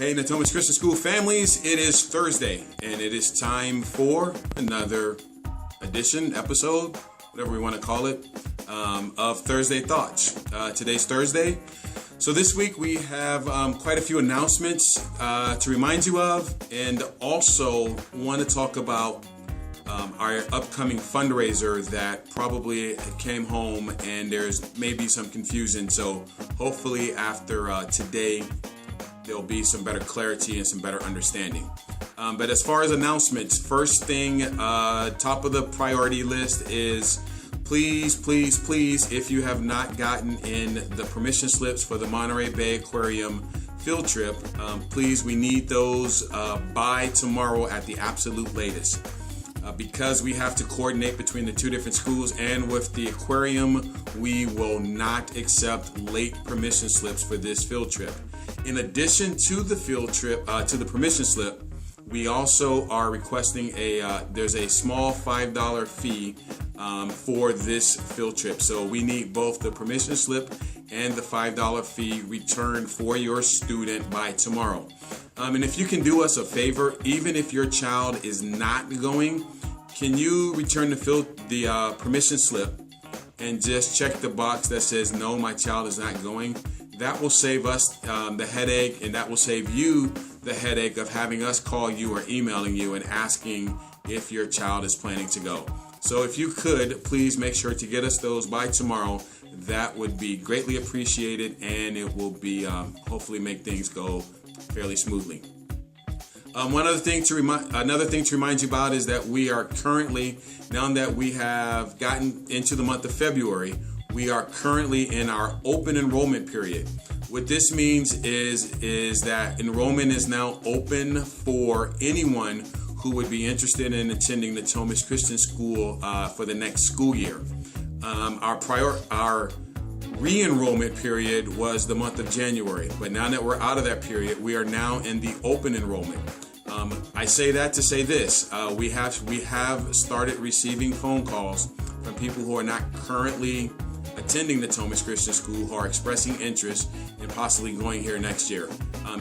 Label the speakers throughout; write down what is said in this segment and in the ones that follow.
Speaker 1: Hey, Natomas Christian School families, it is Thursday, and it is time for another episode, whatever we want to call it, of Thursday Thoughts. Today's Thursday, so this week we have quite a few announcements to remind you of, and also want to talk about our upcoming fundraiser that probably came home and there's maybe some confusion. So hopefully after today, there'll be some better clarity and some better understanding. But as far as announcements, first thing, top of the priority list is please, if you have not gotten in the permission slips for the Monterey Bay Aquarium field trip, please, we need those by tomorrow at the absolute latest. Because we have to coordinate between the two different schools and with the aquarium, we will not accept late permission slips for this field trip. In addition to the field trip, to the permission slip, we also are requesting there's a small $5 fee for this field trip. So we need both the permission slip and the $5 fee returned for your student by tomorrow. And if you can do us a favor, even if your child is not going, can you return the permission slip and just check the box that says, no, my child is not going? That will save us the headache, and that will save you the headache of having us call you or emailing you and asking if your child is planning to go. So if you could, please make sure to get us those by tomorrow. That would be greatly appreciated, and it will be hopefully make things go fairly smoothly. Another thing to remind you about is that we are currently, now that we have gotten into the month of February, we are currently in our open enrollment period. What this means is that enrollment is now open for anyone who would be interested in attending the Natomas Christian School for the next school year. Our re-enrollment period was the month of January, but now that we're out of that period, we are now in the open enrollment. I say that to say this: we have started receiving phone calls from people who are not currently attending the Natomas Christian School who are expressing interest in possibly going here next year.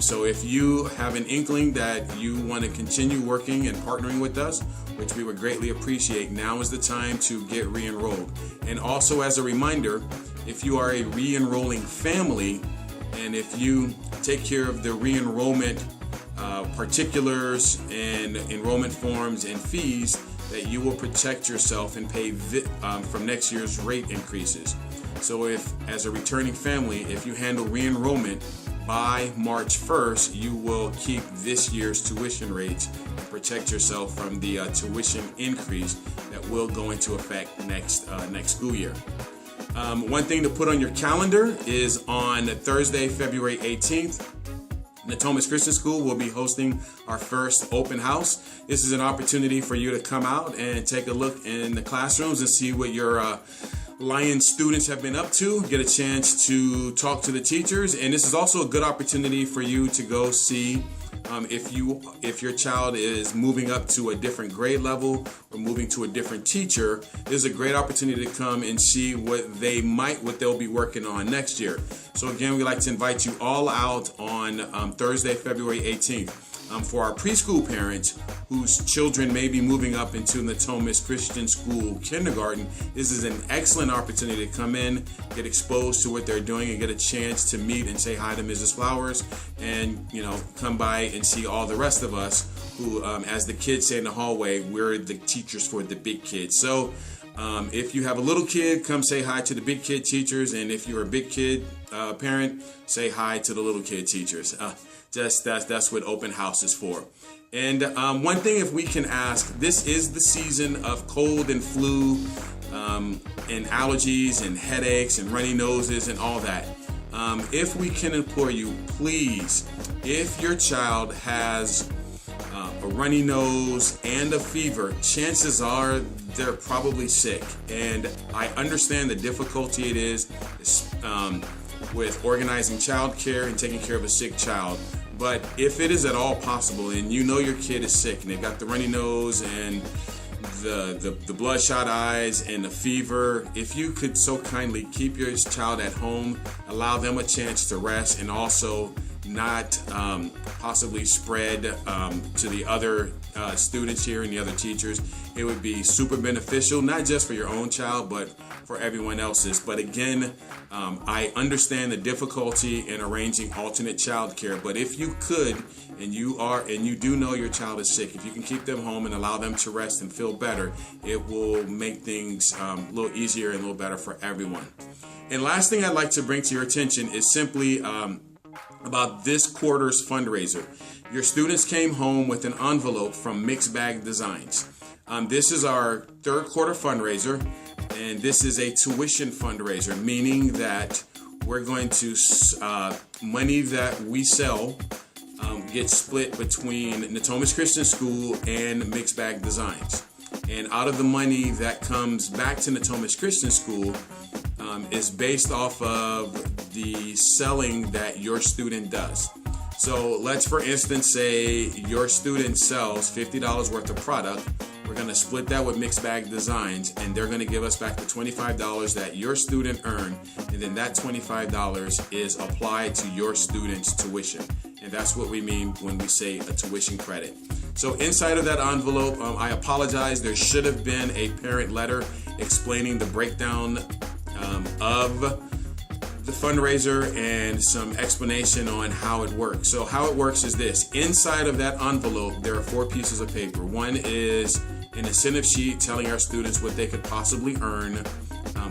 Speaker 1: So if you have an inkling that you want to continue working and partnering with us, which we would greatly appreciate, now is the time to get re-enrolled. And also, as a reminder, if you are a re-enrolling family, and if you take care of the re-enrollment particulars and enrollment forms and fees, that you will protect yourself and pay from next year's rate increases. So if, as a returning family, if you handle re-enrollment by March 1st, you will keep this year's tuition rates and protect yourself from the tuition increase that will go into effect next school year. One thing to put on your calendar is on Thursday, February 18th, Natomas Christian School will be hosting our first open house. This is an opportunity for you to come out and take a look in the classrooms and see what your Lion students have been up to, get a chance to talk to the teachers, and this is also a good opportunity for you to go see if your child is moving up to a different grade level or moving to a different teacher. This is a great opportunity to come and see what they'll be working on next year. So again, we'd like to invite you all out on Thursday, February 18th. For our preschool parents whose children may be moving up into the Natomas Christian School kindergarten, this is an excellent opportunity to come in, get exposed to what they're doing, and get a chance to meet and say hi to Mrs. Flowers, and come by and see all the rest of us who, as the kids say in the hallway, we're the teachers for the big kids. So if you have a little kid, come say hi to the big kid teachers, and if you're a big kid parent, say hi to the little kid teachers. That's what open house is for. And one thing, if we can ask, this is the season of cold and flu and allergies and headaches and runny noses and all that. If we can implore you, please, if your child has a runny nose and a fever, chances are they're probably sick. And I understand the difficulty it is with organizing childcare and taking care of a sick child. But if it is at all possible, and you know your kid is sick and they've got the runny nose and the bloodshot eyes and the fever, if you could so kindly keep your child at home, allow them a chance to rest, and also not possibly spread to the other students here and the other teachers. It would be super beneficial, not just for your own child, but for everyone else's. But again, I understand the difficulty in arranging alternate childcare, but if you could, and you do know your child is sick, if you can keep them home and allow them to rest and feel better, it will make things a little easier and a little better for everyone. And last thing I'd like to bring to your attention is simply about this quarter's fundraiser. Your students came home with an envelope from Mixed Bag Designs. This is our third quarter fundraiser, and this is a tuition fundraiser, meaning that we're going to, money that we sell gets split between Natomas Christian School and Mixed Bag Designs. And out of the money that comes back to Natomas Christian School is based off of the selling that your student does. So let's, for instance, say your student sells $50 worth of product. We're going to split that with Mixed Bag Designs, and they're going to give us back the $25 that your student earned, and then that $25 is applied to your student's tuition. And that's what we mean when we say a tuition credit. So inside of that envelope, I apologize, there should have been a parent letter explaining the breakdown of the fundraiser and some explanation on how it works. So how it works is this. Inside of that envelope, there are 4 pieces of paper. One is an incentive sheet telling our students what they could possibly earn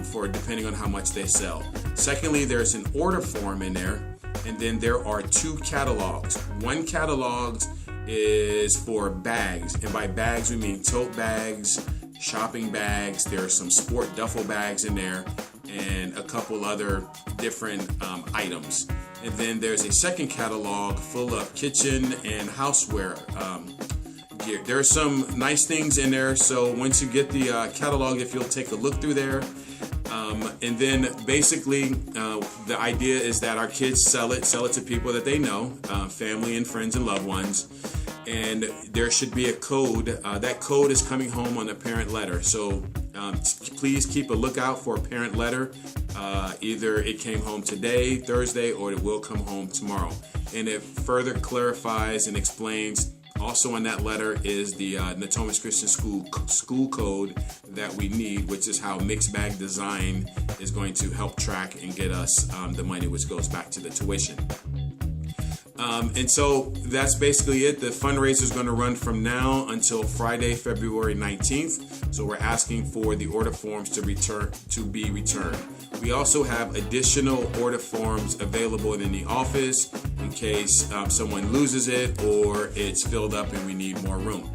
Speaker 1: for depending on how much they sell. Secondly, there's an order form in there, and then there are 2 catalogs. One catalog is for bags, and by bags we mean tote bags, shopping bags. There are some sport duffel bags in there, and a couple other different items. And then there's a second catalog full of kitchen and houseware gear. There are some nice things in there, so once you get the catalog, if you'll take a look through there, and then basically the idea is that our kids sell it to people that they know, family and friends and loved ones. And there should be a code. That code is coming home on a parent letter. So please keep a lookout for a parent letter. Either it came home today, Thursday, or it will come home tomorrow. And it further clarifies and explains. Also on that letter is the Natomas Christian School code that we need, which is how Mixed Bag Design is going to help track and get us the money which goes back to the tuition. And so that's basically it. The fundraiser is going to run from now until Friday, February 19th. So we're asking for the order forms to be returned. We also have additional order forms available in the office in case someone loses it or it's filled up and we need more room.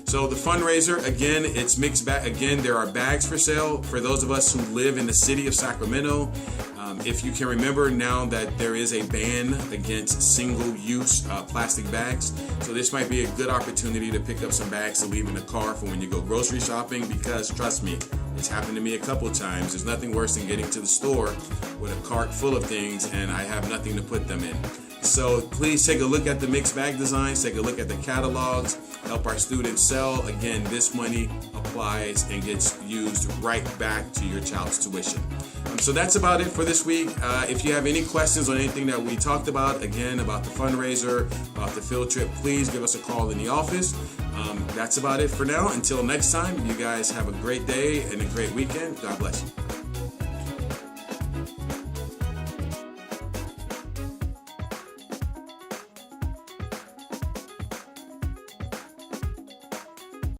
Speaker 1: So the fundraiser, again, it's mixed bag. Again, there are bags for sale for those of us who live in the city of Sacramento. If you can remember now that there is a ban against single-use plastic bags, so this might be a good opportunity to pick up some bags to leave in the car for when you go grocery shopping, because trust me, it's happened to me a couple of times. There's nothing worse than getting to the store with a cart full of things and I have nothing to put them in. So please take a look at the Mixed Bag Designs, take a look at the catalogs, help our students sell. Again, this money applies and gets used right back to your child's tuition. So that's about it for this week. If you have any questions on anything that we talked about, again, about the fundraiser, about the field trip, please give us a call in the office. That's about it for now. Until next time, you guys have a great day and a great weekend. God bless you.